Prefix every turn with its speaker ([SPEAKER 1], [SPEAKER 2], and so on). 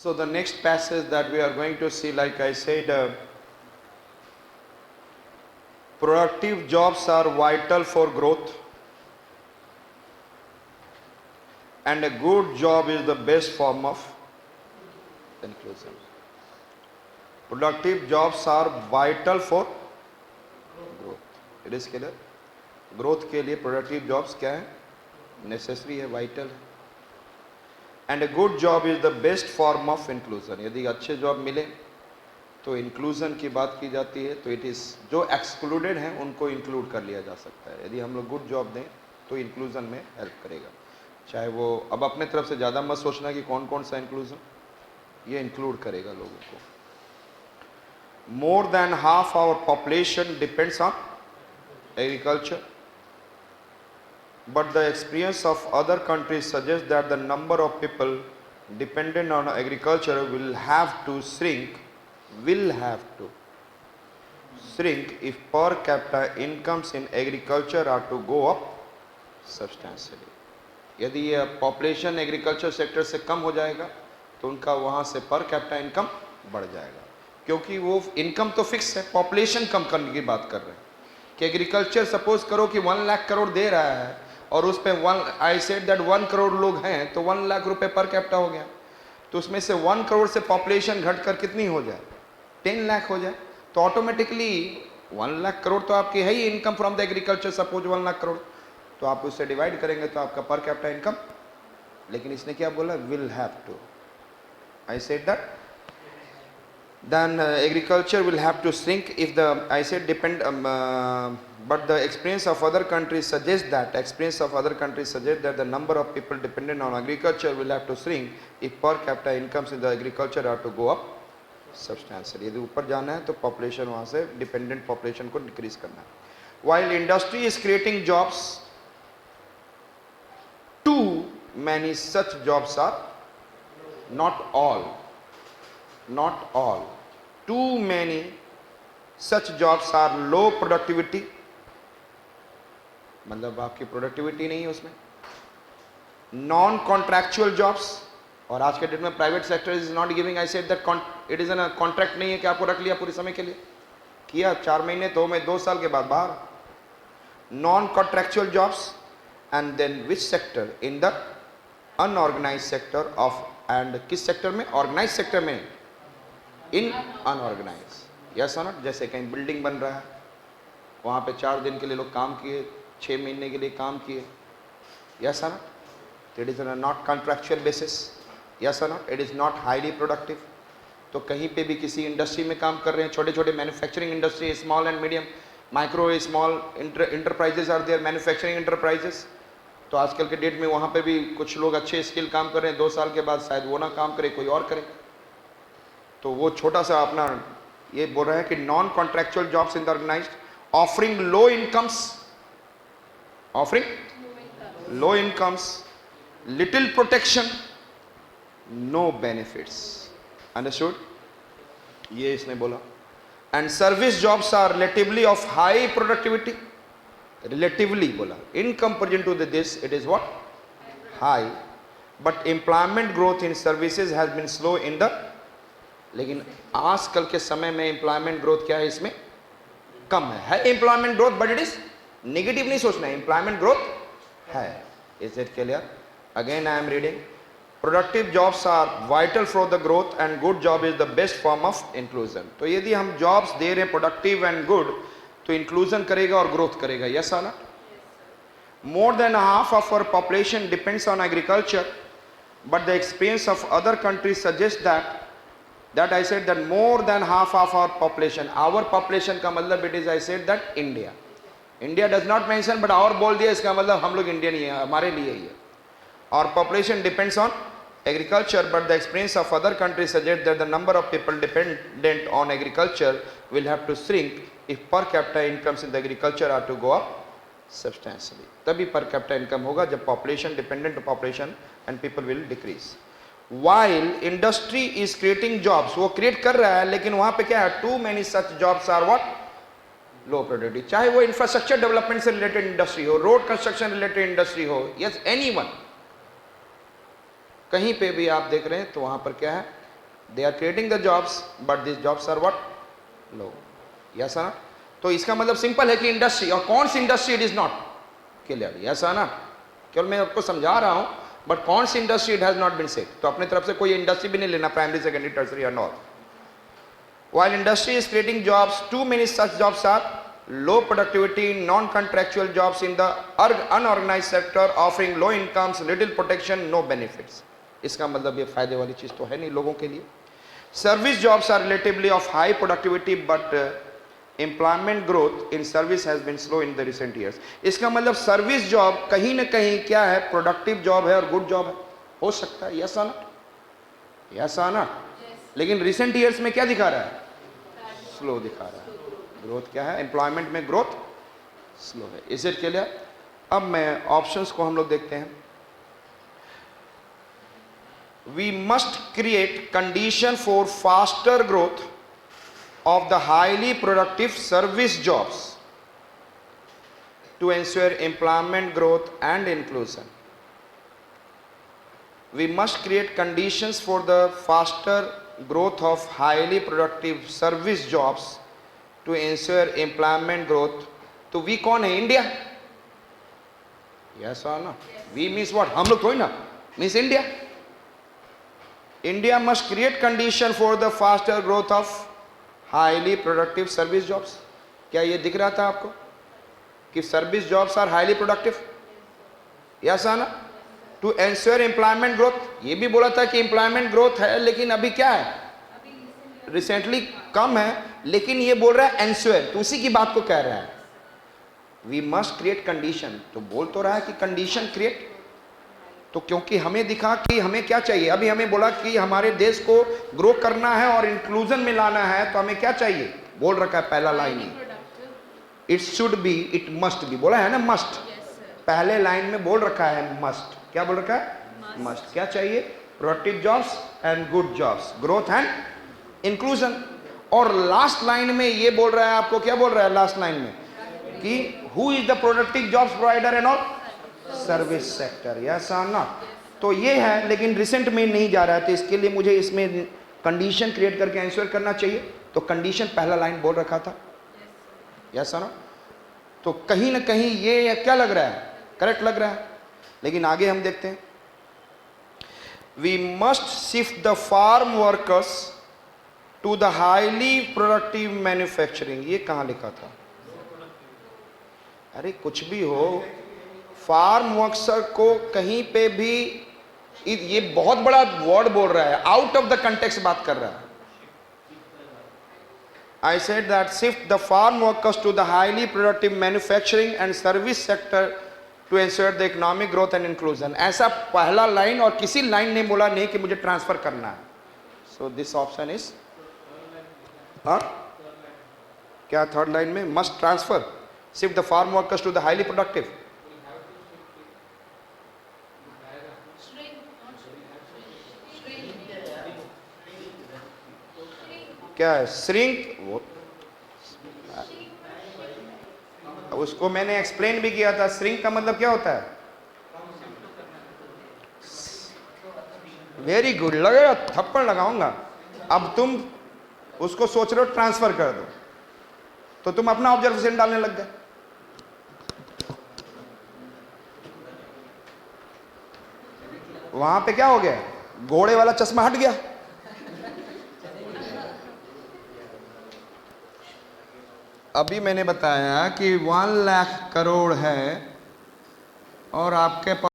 [SPEAKER 1] So the next passage that we are going to see, like I said, productive jobs are vital for growth, and a good job is the best form of inclusion. Productive jobs are vital for growth. It is clear? Growth के लिए productive jobs क्या है? Necessary है, vital है. And a good job is the best form of inclusion. यदि अच्छे job मिले तो इंक्लूजन की बात की जाती है, तो इट इज़ जो एक्सक्लूडेड हैं उनको इंक्लूड कर लिया जा सकता है. यदि हम लोग गुड जॉब दें तो इंक्लूजन में हेल्प करेगा. चाहे वो अब अपने तरफ से ज़्यादा मत सोचना कि कौन कौन सा इंक्लूजन, ये इंक्लूड करेगा लोगों को. मोर than half hour population depends on agriculture, but the experience of other countries suggests that the number of people dependent on agriculture will have to shrink if per capita incomes in agriculture are to go up substantially. यदि ये population agriculture sector से कम हो जाएगा तो उनका वहाँ से per capita income बढ़ जाएगा, क्योंकि वो इनकम तो फिक्स है, पॉपुलेशन कम करने की बात कर रहे हैं. कि एग्रीकल्चर सपोज करो कि 1 लाख करोड़ दे रहा है और उस पर आई सेड दैट 1 करोड़ लोग हैं तो 1 लाख रुपए पर कैपिटा हो गया, तो उसमें से 1 करोड़ से पॉपुलेशन घटकर कितनी हो जाए, 10 लाख हो जाए, तो ऑटोमेटिकली 1 लाख करोड़ तो आपकी है ही income from the agriculture. Suppose 1 lakh crore, तो आप उससे डिवाइड करेंगे तो आपका पर कैपिटा इनकम. लेकिन इसने क्या बोला, will have to. I said that then agriculture will have to shrink if the I said depend but the experience of other countries suggests that the number of people dependent on agriculture will have to shrink if per capita incomes in the agriculture are to go up substantially. यदि ऊपर जाना है तो population वहाँ से dependent population को decrease करना है. While industry is creating jobs, too many such jobs are not all. Too many such jobs are low productivity, मतलब आपकी प्रोडक्टिविटी नहीं है उसमें. नॉन कॉन्ट्रैक्चुअल जॉब्स, और आज के डेट में private sector is not giving, I said that it is an contract नहीं है कि आपको रख लिया पूरे समय के लिए, किया 4 महीने तो मैं 2 साल के बाद बाहर. Non contractual jobs. And then which sector, in the unorganise sector of, and किस सेक्टर में, ऑर्गेनाइज सेक्टर में, इन अनऑर्गेनाइज. यस और नॉट. जैसे कहीं बिल्डिंग बन रहा है, वहाँ पे 4 दिन के लिए लोग काम किए, 6 महीने के लिए काम किए. यस और not. It is not contractual basis. Yes और not. It is not highly productive. तो कहीं पे भी किसी इंडस्ट्री में काम कर रहे हैं, छोटे छोटे manufacturing industry, small and medium, micro small enterprises are there, manufacturing enterprises. तो आजकल के डेट में वहाँ पे भी कुछ लोग अच्छे स्किल काम कर रहे हैं, 2 साल के बाद शायद वो ना काम करे, कोई और करे. तो वो छोटा सा अपना ये बोल रहे हैं कि non contractual jobs in the organized, offering low incomes, little protection, no benefits. Understood. ये इसने बोला. And service jobs are relatively of high productivity. Relatively बोला, in comparison to this it is what, high. But employment growth in services has been slow in the, लेकिन आजकल के समय में employment growth क्या है, इसमें कम है employment growth, but it is negative नहीं सोचना है, एम्प्लॉयमेंट ग्रोथ है. Is it clear? Again I am reading. Productive jobs are vital for the growth and good job is the best form of inclusion. तो यदि हम jobs दे रहे हैं प्रोडक्टिव एंड गुड, तो इंक्लूजन करेगा और ग्रोथ करेगा. Yes are not? More than half of our population depends on agriculture, but the experience of other countries suggest that I said that more than half of our population का मतलब it is I said that India does not mention, but our बोल दिया, इसका मतलब हम लोग Indian ही है, हमारे लिए ही है. और population depends on agriculture, but the experience of other countries suggest that the number of people dependent on agriculture will have to shrink if per capita incomes in the agriculture are to go up substantially. तभी per capita income होगा जब population dependent population and people will decrease. While industry is creating jobs, वो create कर रहा है, लेकिन वहाँ पे क्या है, too many such jobs are what, low productivity. चाहे वो इंफ्रास्ट्रक्चर डेवलपमेंट से रिलेटेड इंडस्ट्री हो, रोड कंस्ट्रक्शन रिलेटेड इंडस्ट्री हो, यस एनीवन, कहीं पे भी आप देख रहे हैं तो वहाँ पर क्या है, they are creating the jobs but this jobs are what, low. Yes ना? तो इसका मतलब सिंपल है कि इंडस्ट्री, और कौन सी industry it is not clear. Yes ना? केवल मैं आपको समझा रहा हूं, बट कौन सी industry it has not been said. तो अपनी तरफ से कोई इंडस्ट्री भी नहीं लेना, primary secondary tertiary and all. While industry is creating jobs, too many such jobs are low productivity, non-contractual jobs in the unorganized sector, offering low incomes, little protection, no benefits. इसका मतलब ये फायदे वाली चीज तो है नहीं लोगों के लिए। Service jobs are relatively of high productivity, but employment growth in service has been slow in the recent years. इसका मतलब सर्विस जॉब कहीं ना कहीं क्या है, प्रोडक्टिव जॉब है और गुड जॉब है, हो सकता है। यस आना, यस आना। लेकिन रिसेंट ईयर्स में क्या दिखा रहा है, स्लो दिखा रहा है। ग्रोथ क्या है, एम्प्लॉयमेंट में ग्रोथ स्लो है। Is it clear? अब मैं ऑप्शंस को हम लोग देखते हैं। We must create condition for faster growth of the highly productive service jobs to ensure employment growth and inclusion. We must create conditions for the faster growth of highly productive service jobs to ensure employment growth. तो we कौन है, India? Yes or no? We means what? हम लोग कोई ना, means India. India must create condition for the faster growth of highly productive service jobs. क्या ये दिख रहा था आपको कि service jobs are highly productive? Yes or no? To ensure employment growth. ये भी बोला था कि एम्प्लॉयमेंट ग्रोथ है, लेकिन अभी क्या है, रिसेंटली कम है, लेकिन ये बोल रहा है एंश्योर, तो उसी की बात को कह रहा है। वी मस्ट क्रिएट कंडीशन, तो बोल तो रहा है कि कंडीशन क्रिएट, तो क्योंकि हमें दिखा कि हमें क्या चाहिए। अभी हमें बोला कि हमारे देश को ग्रो करना है और इंक्लूजन में लाना है, तो हमें क्या चाहिए, बोल रखा है पहला लाइन में, it should be, it must be, बोला है ना मस्ट, पहले लाइन में बोल रखा है मस्ट। क्या बोल रखा है, मस्ट। क्या चाहिए, productive jobs and good jobs, growth and inclusion. और लास्ट लाइन में ये बोल रहा है आपको, क्या बोल रहा है लास्ट लाइन में, कि who is the productive jobs provider and all, service sector. Yes और नॉट? तो ये है, लेकिन रिसेंट में नहीं जा रहा है, तो इसके लिए मुझे इसमें कंडीशन क्रिएट करके आंसर करना चाहिए। तो कंडीशन पहला लाइन बोल रखा था। यस और नॉट? तो कहीं ना कहीं ये क्या लग रहा है, करेक्ट लग रहा है। लेकिन आगे हम देखते हैं, we must shift the farm workers to the highly productive manufacturing. ये कहां लिखा था, अरे कुछ भी हो, फार्म वर्कर को कहीं पे भी, ये बहुत बड़ा वर्ड बोल रहा है, आउट ऑफ द कंटेक्स्ट बात कर रहा है। I said that shift the farm workers to the highly productive manufacturing and service sector to ensure the economic growth and inclusion. ऐसा पहला लाइन और किसी लाइन ने बोला नहीं कि मुझे ट्रांसफर करना है। So this option is, क्या थर्ड लाइन में, must transfer, shift the farm workers to the highly productive. क्या है, श्रिंक, वो उसको मैंने एक्सप्लेन भी किया था। श्रिंक का मतलब क्या होता है, वेरी गुड, लगेगा थप्पड़ लगाऊंगा। अब तुम उसको सोच रहे हो ट्रांसफर कर दो, तो तुम अपना ऑब्जर्वेशन डालने लग गए। वहां पे क्या हो गया, घोड़े वाला चश्मा हट गया। अभी मैंने बताया कि 1 लाख करोड़ है और आपके पास